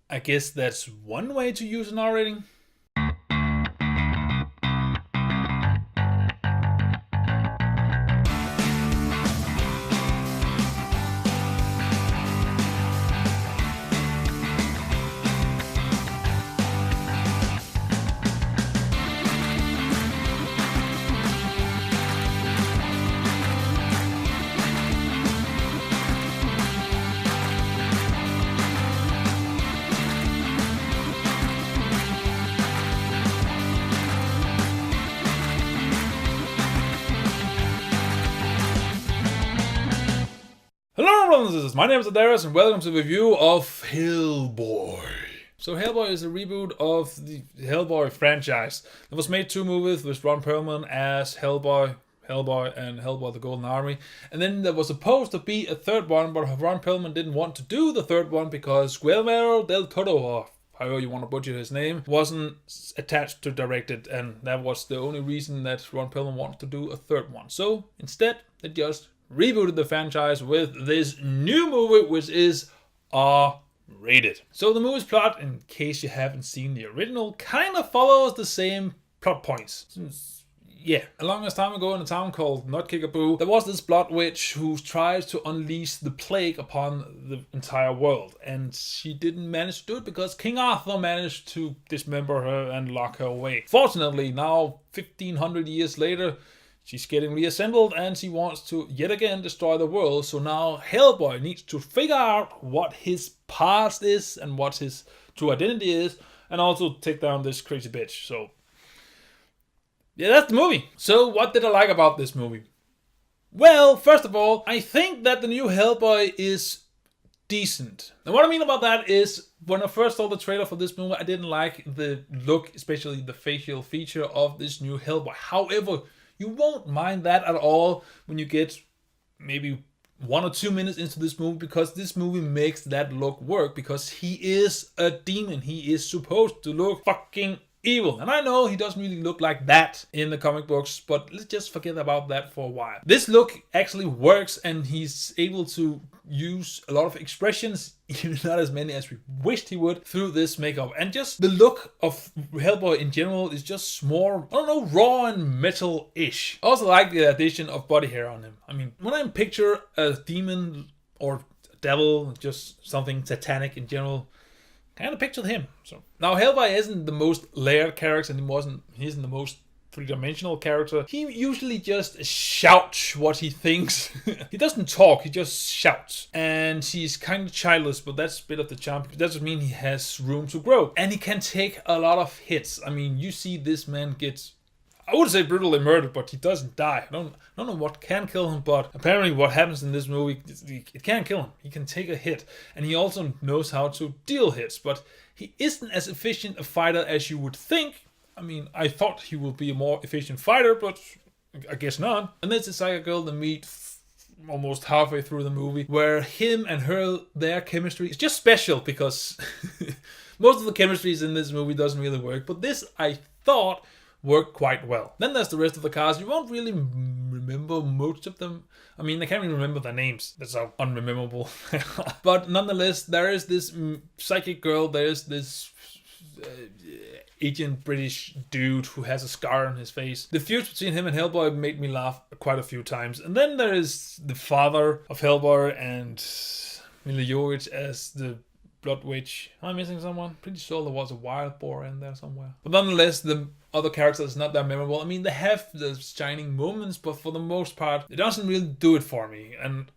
I guess that's one way to use an R rating. Hello brothers and sisters, my name is Daidarius and welcome to the review of Hellboy. So Hellboy is a reboot of the Hellboy franchise. It was made 2 movies with Ron Pearlmans as Hellboy, and Hellboy the Golden Army. And then there was supposed to be a 3rd one, but Ron Pearlmans didn't want to do the 3rd one because Guillermo del Toro, or however you want to butcher his name, wasn't attached to direct it, and that was the only reason that Ron Pearlmans wanted to do a 3rd one. So instead, they just rebooted the franchise with this new movie, which is R-rated. So the movie's plot, in case you haven't seen the original, kind of follows the same plot points. Yeah, a long time ago in a town called Not Kickapoo, there was this blood witch who tries to unleash the plague upon the entire world. And she didn't manage to do it because King Arthur managed to dismember her and lock her away. Fortunately, now 1500 years later, she's getting reassembled and she wants to yet again destroy the world. So now Hellboy needs to figure out what his past is and what his true identity is, and also take down this crazy bitch. So yeah, that's the movie. So what did I like about this movie? Well, first of all, I think that the new Hellboy is decent. And what I mean about that is, when I first saw the trailer for this movie, I didn't like the look, especially the facial feature of this new Hellboy. However, you won't mind that at all when you get maybe 1 or 2 minutes into this movie, because this movie makes that look work, because he is a demon. He is supposed to look fucking evil. And I know he doesn't really look like that in the comic books, but let's just forget about that for a while. This look actually works, and he's able to use a lot of expressions, even not as many as we wished he would, through this makeup. And just the look of Hellboy in general is just more, I don't know, raw and metal-ish. I also like the addition of body hair on him. I mean, when I picture a demon or devil, just something satanic in general, kind of pictured him. So now Hellboy isn't the most layered character, and he isn't the most three-dimensional character. He usually just shouts what he thinks. He doesn't talk, he just shouts. And he's kind of childless, but that's a bit of the charm. It doesn't mean he has room to grow. And he can take a lot of hits. I mean, you see this man gets, I would say brutally murdered, but he doesn't die. I don't know what can kill him, but apparently what happens in this movie, it can kill him. He can take a hit, and he also knows how to deal hits, but he isn't as efficient a fighter as you would think. I mean, I thought he would be a more efficient fighter, but I guess not. And there's a psychic girl that meet almost halfway through the movie, where him and her, their chemistry is just special, because most of the chemistries in this movie doesn't really work, but this, I thought, worked quite well. Then there's the rest of the cast. You won't really remember most of them. I mean, I can't even remember their names. That's how unrememberable. But nonetheless, there is this psychic girl. There's this Asian British dude who has a scar on his face. The feud between him and Hellboy made me laugh quite a few times. And then there is the father of Hellboy and Mila Jovovich as the Blood Witch. Am I missing someone? Pretty sure there was a wild boar in there somewhere. But nonetheless, the other characters are not that memorable. I mean, they have the shining moments, but for the most part, it doesn't really do it for me. And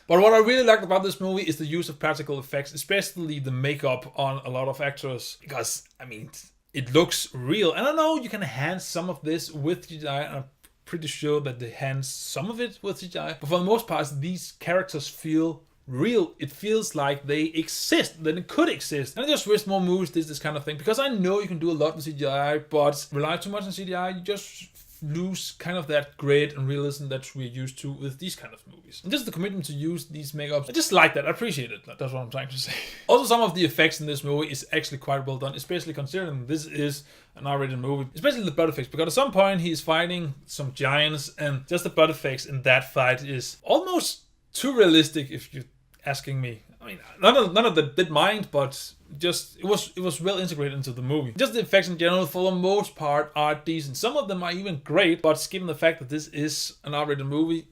but what I really liked about this movie is the use of practical effects, especially the makeup on a lot of actors, because I mean, it looks real. And I know you can enhance some of this with CGI, and I'm pretty sure that they enhance some of it with CGI, but for the most part, these characters feel real. It feels like they exist, that it could exist. And I just wish more movies did this kind of thing, because I know you can do a lot with CGI, but rely too much on CGI, you just lose kind of that grit and realism that we're used to with these kind of movies. And just the commitment to use these makeups, I just like that. I appreciate it. That's what I'm trying to say. Also, some of the effects in this movie is actually quite well done, especially considering this is an R-rated movie, especially the blood effects, because at some point he's fighting some giants, and just the blood effects in that fight is almost too realistic if you asking me. I mean, none of that did mind, but just it was well integrated into the movie. Just the effects in general, for the most part, are decent. Some of them are even great, but given the fact that this is an R-rated movie,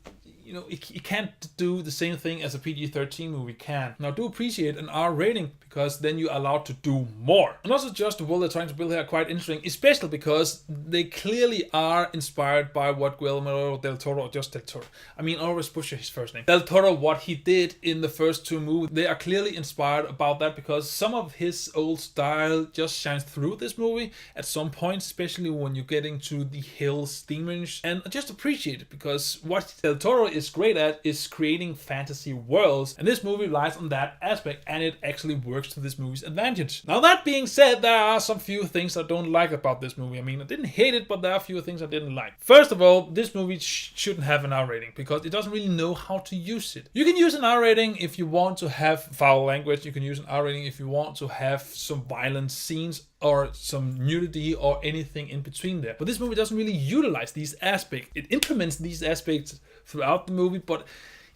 you know, it can't do the same thing as a PG-13 movie can. Now, I do appreciate an R rating because then you're allowed to do more. And also just the world they're trying to build here are quite interesting, especially because they clearly are inspired by what Guillermo del Toro, or just del Toro, I mean, I always butcher his first name, del Toro, what he did in the first two movies. They are clearly inspired about that because some of his old style just shines through this movie at some point, especially when you're getting to the hills theming. And I just appreciate it because what del Toro is great at is creating fantasy worlds, and this movie relies on that aspect, and it actually works to this movie's advantage. Now, that being said, there are some few things I don't like about this movie. I mean, I didn't hate it, but there are a few things I didn't like. First of all, this movie shouldn't have an R rating because it doesn't really know how to use it. You can use an R rating if you want to have foul language. You can use an R rating if you want to have some violent scenes or some nudity or anything in between there. But this movie doesn't really utilize these aspects. It implements these aspects throughout the movie, but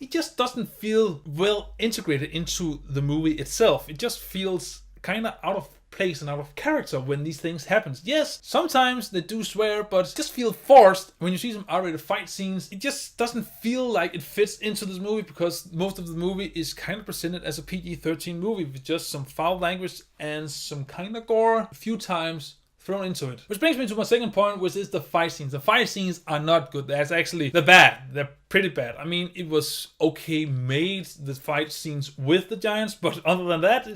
it just doesn't feel well integrated into the movie itself. It just feels kind of out of place and out of character when these things happen. Yes, sometimes they do swear, but just feel forced. When you see some R-rated fight scenes, it just doesn't feel like it fits into this movie because most of the movie is kind of presented as a PG-13 movie with just some foul language and some kind of gore a few times thrown into it. Which brings me to my second point, which is the fight scenes. The fight scenes are not good. They're bad. They're pretty bad. I mean, it was okay made, the fight scenes with the giants, but other than that,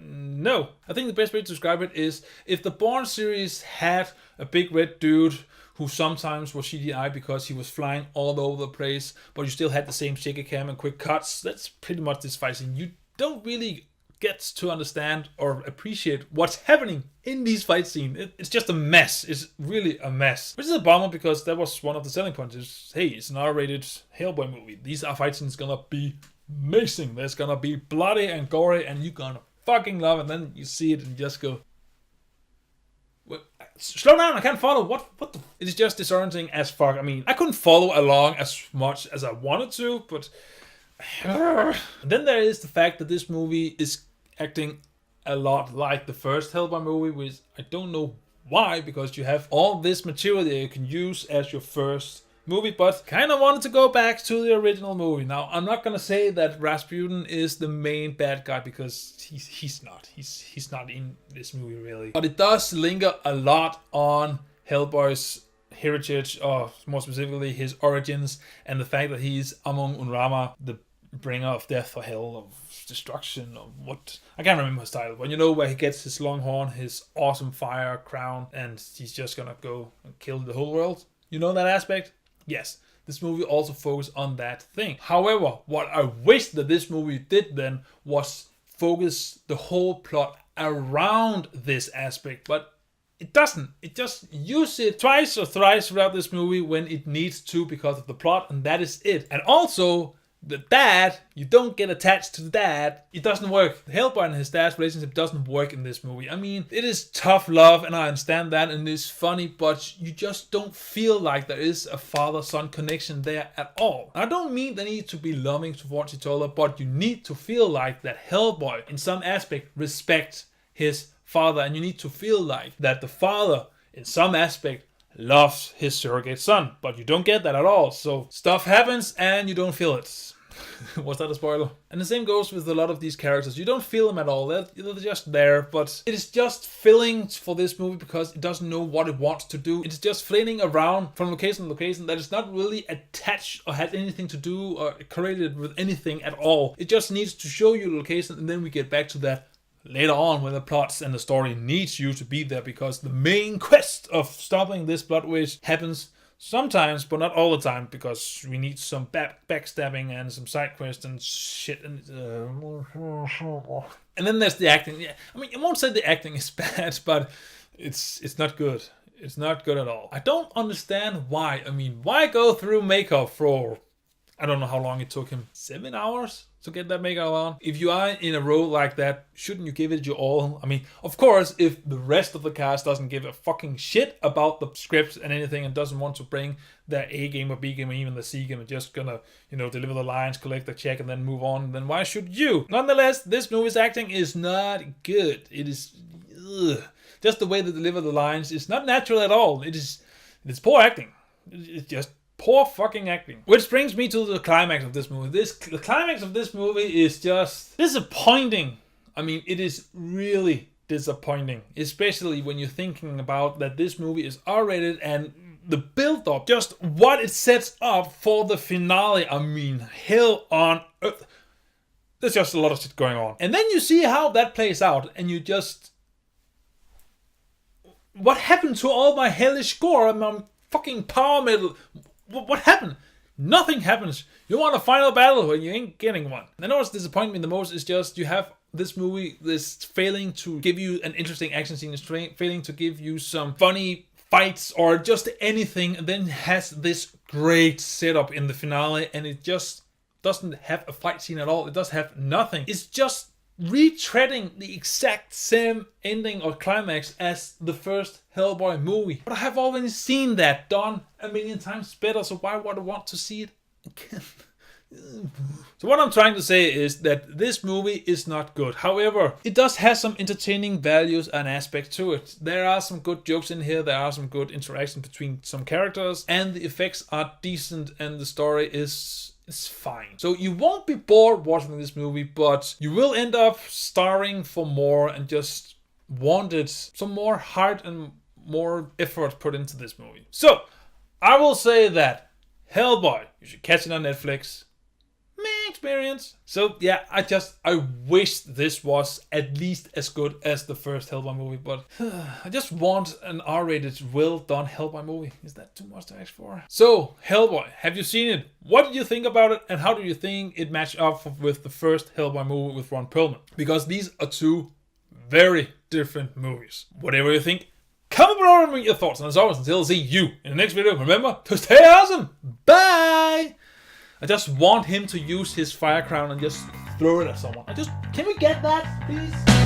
no. I think the best way to describe it is if the Bourne series had a big red dude who sometimes was CGI because he was flying all over the place, but you still had the same shaky cam and quick cuts, that's pretty much this fight scene. You don't really get to understand or appreciate what's happening in these fight scenes. It's just a mess. It's really a mess. Which is a bummer because that was one of the selling points. Is, hey, it's an R-rated Hellboy movie. These are fight scenes gonna be amazing. There's gonna be bloody and gory and you're gonna fucking love it. And then you see it and you just go, slow down, I can't follow. What the? It is just disorienting as fuck. I mean, I couldn't follow along as much as I wanted to, but then there is the fact that this movie is acting a lot like the first Hellboy movie, which I don't know why, because you have all this material that you can use as your first movie, but kind of wanted to go back to the original movie. Now, I'm not gonna say that Rasputin is the main bad guy because he's not. He's not in this movie really, but it does linger a lot on Hellboy's heritage, or more specifically his origins, and the fact that he's Amon Unrama, the bringer of death or hell, of destruction, or what, I can't remember his title, but you know, where he gets his long horn, his awesome fire crown, and he's just gonna go and kill the whole world. You know that aspect? Yes, this movie also focused on that thing. However, what I wish that this movie did then was focus the whole plot around this aspect, but it doesn't. It just uses it twice or thrice throughout this movie when it needs to because of the plot, and that is it. And also, the dad, you don't get attached to the dad. It doesn't work. Hellboy and his dad's relationship doesn't work in this movie. I mean, it is tough love, and I understand that, and it's funny, but you just don't feel like there is a father-son connection there at all. I don't mean they need to be loving towards each other, but you need to feel like that Hellboy, in some aspect, respects his father, and you need to feel like that the father, in some aspect, loves his surrogate son, but you don't get that at all. So stuff happens and you don't feel it. Was that a spoiler? And the same goes with a lot of these characters. You don't feel them at all. They're just there, but it is just filling for this movie because it doesn't know what it wants to do. It's just flailing around from location to location that is not really attached or has anything to do or correlated with anything at all. It just needs to show you the location, and then we get back to that later on when the plots and the story needs you to be there, because the main quest of stopping this blood witch happens sometimes, but not all the time, because we need some backstabbing and some side quests and shit. And then there's the acting. Yeah, I mean, I won't say the acting is bad, but it's not good. It's not good at all. I don't understand why. I mean, why go through makeup for, I don't know how long it took him, 7 hours? to get that makeup on. If you are in a role like that, shouldn't you give it your all? I mean, of course, if the rest of the cast doesn't give a fucking shit about the scripts and anything and doesn't want to bring their A game or B game or even the C game and just gonna, deliver the lines, collect the check and then move on, then why should you? Nonetheless, this movie's acting is not good. It is... Just the way they deliver the lines is not natural at all. It's poor acting. It's just poor fucking acting. Which brings me to the climax of this movie. The climax of this movie is just disappointing. I mean, it is really disappointing. Especially when you're thinking about that this movie is R-rated and the build-up, just what it sets up for the finale. I mean, hell on earth. There's just a lot of shit going on. And then you see how that plays out and you just... What happened to all my hellish gore and my fucking power metal? What happened? Nothing happens. You want a final battle when you ain't getting one. I know what's disappointing me the most is just you have this movie, this failing to give you an interesting action scene, is failing to give you some funny fights or just anything, and then has this great setup in the finale, and it just doesn't have a fight scene at all. It does have nothing. It's just retreading the exact same ending or climax as the first Hellboy movie. But I have already seen that done a million times better, so why would I want to see it again? So what I'm trying to say is that this movie is not good. However, it does have some entertaining values and aspects to it. There are some good jokes in here, there are some good interaction between some characters, and the effects are decent, and the story is fine. So you won't be bored watching this movie, but you will end up starring for more and just wanted some more heart and more effort put into this movie. So I will say that Hellboy, you should catch it on Netflix. Meh experience. So yeah, I wish this was at least as good as the first Hellboy movie, but I just want an R-rated, well-done Hellboy movie. Is that too much to ask for? So, Hellboy, have you seen it? What did you think about it, and how do you think it matched up with the first Hellboy movie with Ron Pearlmans? Because these are two very different movies. Whatever you think, comment below with your thoughts, and as always, until I see you in the next video, remember to stay awesome. Bye! I just want him to use his fire crown and just throw it at someone. Can we get that, please?